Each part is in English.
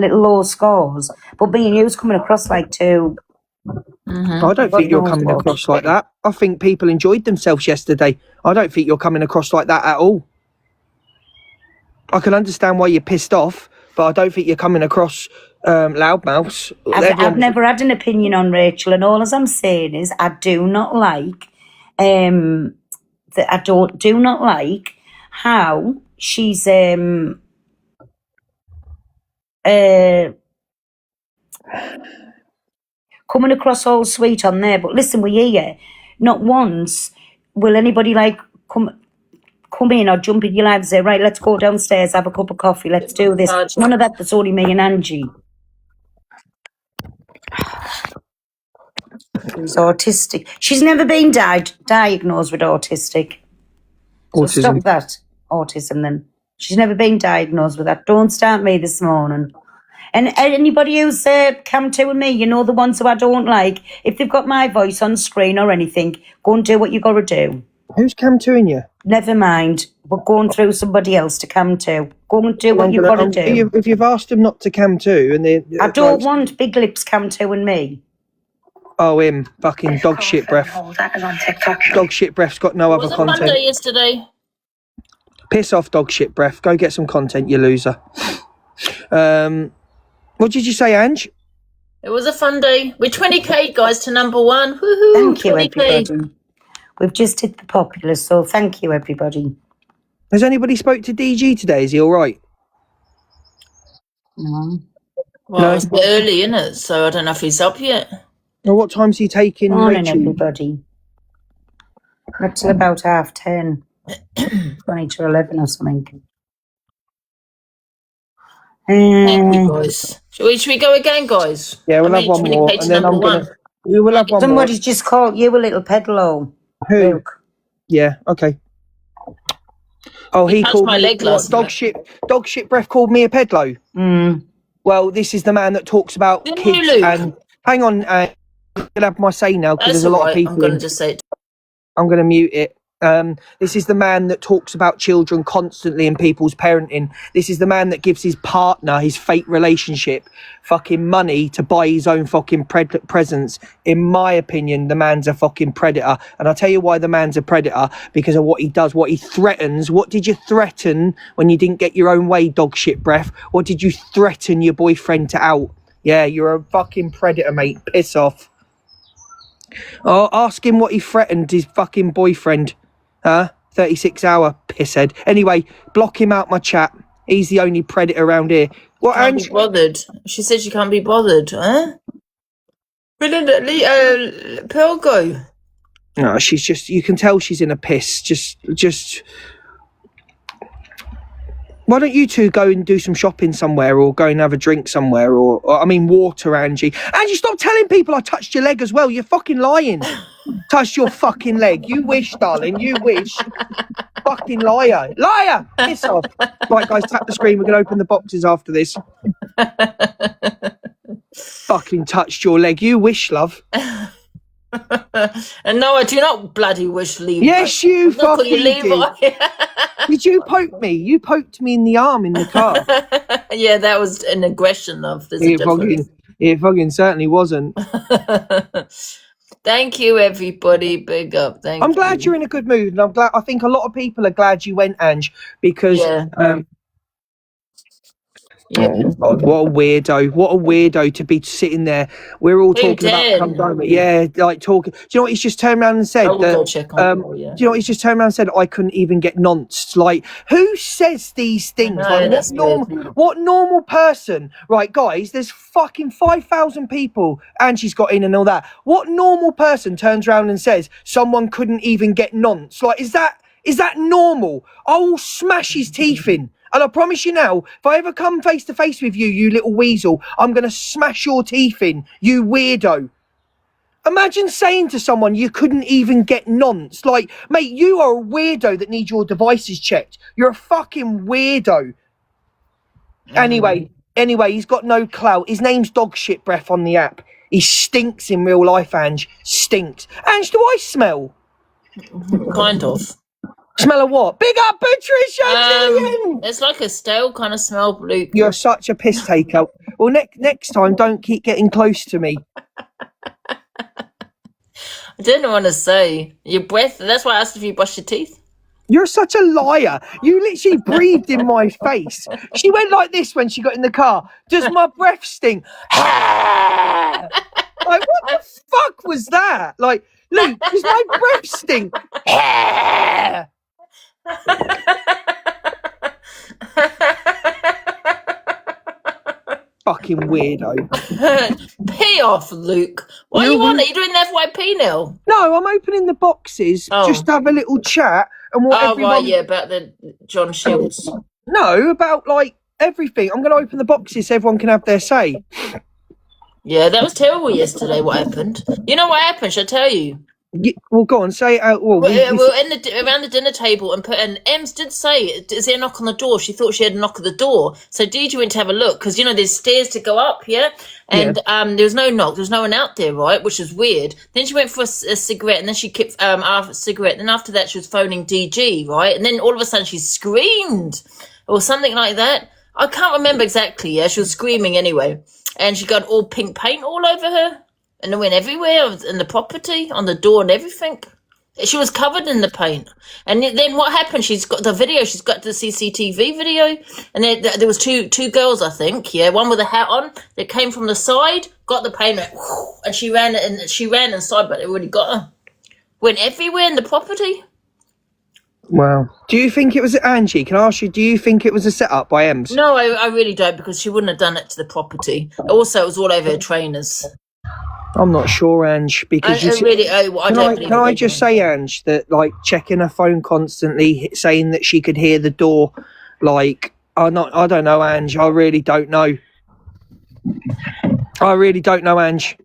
little low scores. But me and you's coming across like two. I don't think you're coming across like that. I think people enjoyed themselves yesterday. I don't think you're coming across like that at all. I can understand why you're pissed off, but I don't think you're coming across loudmouths. I've never had an opinion on Rachel, and all as I'm saying is I do not like do not like how she's coming across all sweet on there. But listen, we hear not once will anybody like come in or jump in your life and say, right, let's go downstairs, have a cup of coffee, let's do this. None of that. That's only me and Angie. Who's autistic. She's never been diagnosed with autistic. So Autism. stop that. Autism then. She's never been diagnosed with that. Don't start me this morning. And anybody who's come to with me, you know, the ones who I don't like, if they've got my voice on screen or anything, go and do what you got to do. Who's come to in you? Never mind. We're going through somebody else to come to. Go and do what you got to do. If you've asked them not to come to, and they, I don't want big lips come to and me. Oh, him. Fucking dog shit breath. Dog shit breath's got no other content. Was it Monday yesterday? Piss off, dog shit breath. Go get some content, you loser. What did you say, Ange? It was a fun day. We're 20k, guys, to number one. Woohoo! Thank you, 20K. everybody. We've just hit the popular, so thank you, everybody. Has anybody spoke to DG today? Is he all right? No. Well, it's a bit early, isn't it? So I don't know if he's up yet. Well, what time's he taking? Morning, everybody. Not till about 10:30. 20 to 11 or something. Thank you, guys. Should we go again, guys? Yeah, we'll have one more, and then I'm gonna. We will have one more. Somebody's just called you a little pedalo. Who? Luke. Yeah. Okay. Oh, he called my leg last dog shit breath called me a pedalo. Well, this is the man that talks about Didn't kids you, Luke? and hang on, I'm gonna have my say now because there's a lot of people. I'm gonna just say it. I'm gonna mute it. This is the man that talks about children constantly and people's parenting. This is the man that gives his partner, his fake relationship, fucking money to buy his own fucking presents. In my opinion, the man's a fucking predator. And I'll tell you why the man's a predator, because of what he does, what he threatens. What did you threaten when you didn't get your own way, dog shit breath? What did you threaten your boyfriend to out? Yeah, you're a fucking predator, mate. Piss off. Oh, ask him what he threatened his fucking boyfriend. 36-hour pisshead. Anyway, block him out my chat. He's the only predator around here. What, Can't be bothered. She said she can't be bothered, huh? Where did Pearl go? No, she's just, you can tell she's in a piss. Just why don't you two go and do some shopping somewhere, or go and have a drink somewhere, or I mean water, Angie. Angie, stop telling people I touched your leg as well. You're fucking lying. Touched your fucking leg. You wish, darling. You wish. Fucking liar. Liar. Piss off. Right, guys, tap the screen. We're going to open the boxes after this. Fucking touched your leg. You wish, love. And no, I do not bloody wish Levi. Yes, you fucking Levi. did. Did you poke me? You poked me in the arm in the car. Yeah, that was an aggression, love. It fucking certainly wasn't. Thank you, everybody. Big up. I'm glad you're in a good mood, and I think a lot of people are glad you went, Ange, because what a weirdo! What a weirdo to be sitting there. We're all talking about like talking. Do you know what he's just turned around and said? Do you know what he's just turned around and said? I couldn't even get nonced. Like, who says these things? What normal person? Right, guys, there's fucking 5,000 people, and she's got in and all that. What normal person turns around and says someone couldn't even get nonced? Like, is that normal? I will smash his teeth in. And I promise you now, if I ever come face to face with you, you little weasel, I'm going to smash your teeth in, you weirdo. Imagine saying to someone you couldn't even get nonce. Like, mate, you are a weirdo that needs your devices checked. You're a fucking weirdo. Anyway, he's got no clout. His name's Dog Shit Breath on the app. He stinks in real life, Ange. Stinks. Ange, do I smell? Kind of. Smell of what? Big up, Patricia Gillian! It's like a stale kind of smell, Luke. You're such a piss taker. Well, next time, don't keep getting close to me. I didn't want to say your breath. That's why I asked if you brush your teeth. You're such a liar. You literally breathed in my face. She went like this when she got in the car. Does my breath stink? Like, what the fuck was that? Like, Luke, does my breath stink? Fucking weirdo. Pee off, Luke. What do you want? Are you doing the FYP now? No, I'm opening the boxes just to have a little chat and what everyone... right, yeah, about the John Shields. No, about like everything. I'm going to open the boxes so everyone can have their say. Yeah, that was terrible yesterday. What happened? You know what happened? Should I tell you? Yeah, well, go on, say it out. Well, we were around the dinner table and Ems did say, "Is there a knock on the door?" She thought she had a knock at the door, so Deidre went to have a look because there's stairs to go up, and there was no knock, there was no one out there, right? Which was weird. Then she went for a cigarette, and then she kept a cigarette. Then after that, she was phoning DG, right? And then all of a sudden, she screamed or something like that. I can't remember exactly. Yeah, she was screaming anyway, and she got all pink paint all over her. And it went everywhere in the property, on the door and everything. She was covered in the paint. And then what happened? She's got the video. She's got the CCTV video. And there was two girls, I think. Yeah, one with a hat on. That came from the side, got the paint, and she ran inside, but it already got her. Went everywhere in the property. Wow. Do you think it was Angie? Can I ask you? Do you think it was a setup by Ems? No, I really don't, because she wouldn't have done it to the property. Also, it was all over her trainers. I'm not sure, Ange, because can I just say, Ange, that like checking her phone constantly, saying that she could hear the door, like I don't know, Ange. I really don't know. Ange.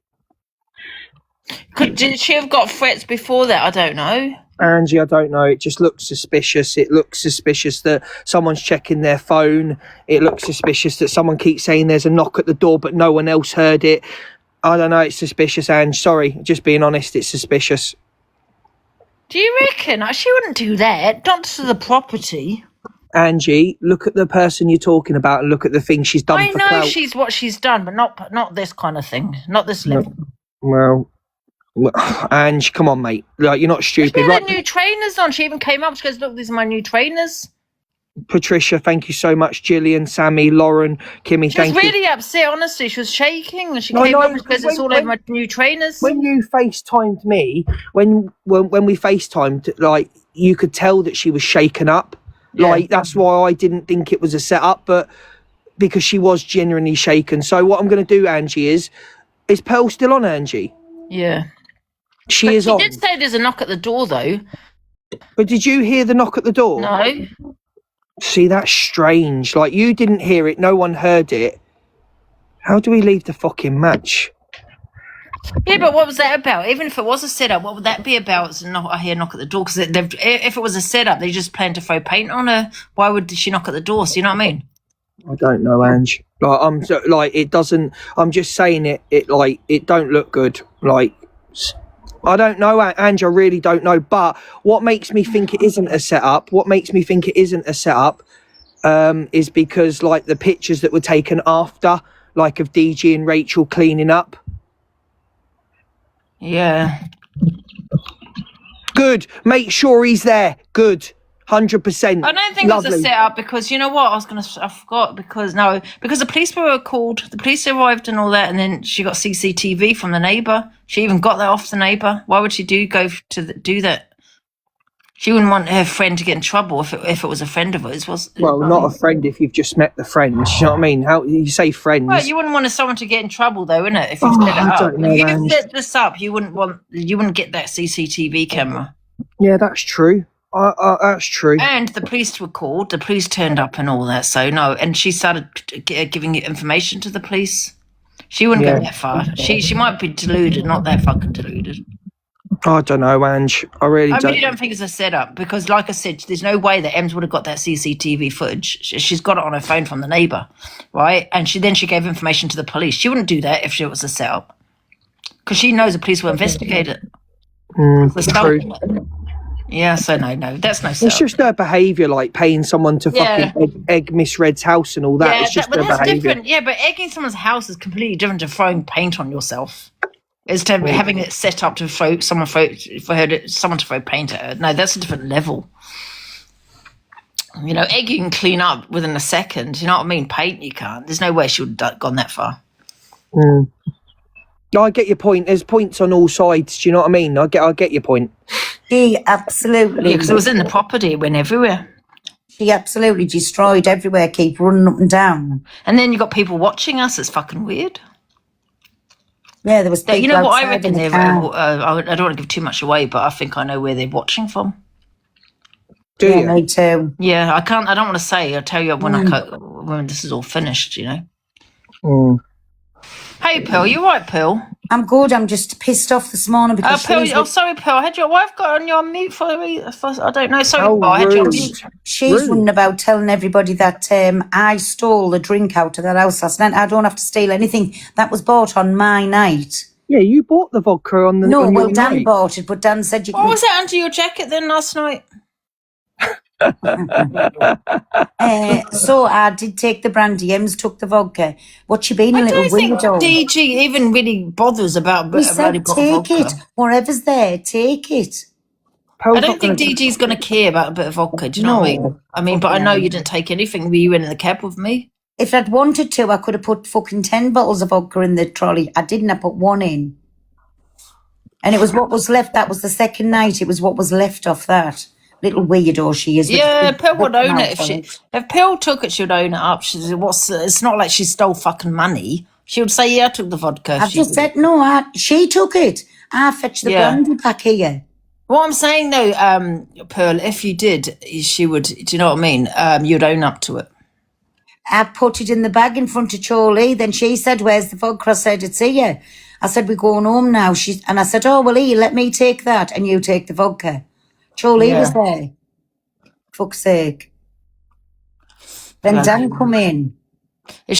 Did she have got threats before that? I don't know. Angie, I don't know. It just looks suspicious. It looks suspicious that someone's checking their phone. It looks suspicious that someone keeps saying there's a knock at the door, but no one else heard it. I don't know, it's suspicious, Ange. Sorry, just being honest, it's suspicious. Do you reckon? She wouldn't do that. Not to the property. Angie, look at the person you're talking about and look at the things she's done for clout. I know what she's done, but not this kind of thing. Not this level. Well, Ange, come on, mate. Like, you're not stupid. She had new trainers on. She even came up. She goes, "Look, these are my new trainers." Patricia, thank you so much. Gillian, Sammy, Lauren, Kimmy, thank you. She was really upset, honestly. She was shaking. She came up because it's all over my new trainers. When you FaceTimed me, when we FaceTimed, like, you could tell that she was shaken up. Yeah. Like, that's why I didn't think it was a setup, but because she was genuinely shaken. So what I'm going to do, Angie, is Pearl still on, Angie? Yeah. She is on. She did say there's a knock at the door, though. But did you hear the knock at the door? No. See, that's strange. Like, you didn't hear it, no one heard it. How do we leave the fucking match? Yeah, but what was that about? Even if it was a setup, what would that be about? It's not I hear knock at the door, because if it was a setup, they just planned to throw paint on her. Why would she knock at the door? So you know what I mean? I don't know, Ange. It doesn't. I'm just saying it. It don't look good. Like, I don't know, Ange, I really don't know. But what makes me think it isn't a setup, is because, like, the pictures that were taken after, like, of DG and Rachel cleaning up. Yeah. Good. Make sure he's there. Good. 100%. I don't think Lovely. It was a setup, because you know what? I forgot, because the police were called. The police arrived and all that, and then she got CCTV from the neighbour. She even got that off the neighbour. Why would she do that? She wouldn't want her friend to get in trouble if it was a friend of hers. Not a friend if you've just met the friend. You know what I mean? How you say friends? Well, you wouldn't want someone to get in trouble, though, innit? If you set it up. Don't know, if you set this up, you wouldn't get that CCTV camera. Yeah, that's true. That's true. And the police were called. The police turned up and all that. So no, and she started giving information to the police. She wouldn't go that far. She might be deluded, not that fucking deluded. I don't know, Ange. I really don't think it's a setup, because, like I said, there's no way that Ems would have got that CCTV footage. She's got it on her phone from the neighbour, right? And she gave information to the police. She wouldn't do that if it was a setup, because she knows the police will investigate it. True. Yeah, so no, that's no It's setup. just her behaviour, like paying someone to fucking egg Miss Red's house and all that. It's just her behaviour. Different. Yeah, but egging someone's house is completely different to throwing paint on yourself. It's to having it set up to someone to throw paint at her. No, that's a different level. You know, egg you can clean up within a second. You know what I mean? Paint you can't. There's no way she would have gone that far. No, I get your point. There's points on all sides. Do you know what I mean? I get your point. She absolutely... Yeah, because it was in the property. It went everywhere. She absolutely destroyed everywhere, keep running up and down. And then you got people watching us. It's fucking weird. Yeah, there was people you know what I outside in reckon? the car. I don't want to give too much away, but I think I know where they're watching from. Do Yeah, you? me too. Yeah, I can't. I don't want to say. I'll tell you when this is all finished. You know. Mm. Hey, Pearl, you right, Pearl? I'm good. I'm just pissed off this morning because Pearl, sorry, Pearl. I had your wife got on your mute for I don't know. Sorry, Pearl. I had rude. she's running about telling everybody that I stole the drink out of that house last night. I don't have to steal anything. That was bought on my night. Yeah, you bought the vodka on the No, on well, your Dan night. bought it, but Dan said you What could. was that under your jacket then last night? So I did take the brandy. Ems took the vodka. What she been a I little don't think weirdo. DG even really bothers about We a said bloody bottle of take vodka. it. Whatever's there, take it. Pearl's I don't not think gonna- DG's going to care about a bit of vodka. Do you know what I mean? No. I mean, but I know you didn't take anything. Were you in the cab with me? If I'd wanted to, I could have put fucking 10 bottles of vodka in the trolley. I didn't. I put one in. And it was what was left. That was the second night. It was what was left off that. Little weirdo she is. Yeah, Pearl would own it mouth on if Pearl took it. She would own it up. It's not like she stole fucking money. She would say, "Yeah, I took the vodka." I've just said, no, she took it. I fetched the brandy back here. What I'm saying though, Pearl, if you did, she would. Do you know what I mean? You'd own up to it. I put it in the bag in front of Charlie. Then she said, where's the vodka? I said, it's here. I said, we're going home now. And I said, oh, well, here, let me take that and you take the vodka. Charlie was there. Fuck's sake. Then Dan come in.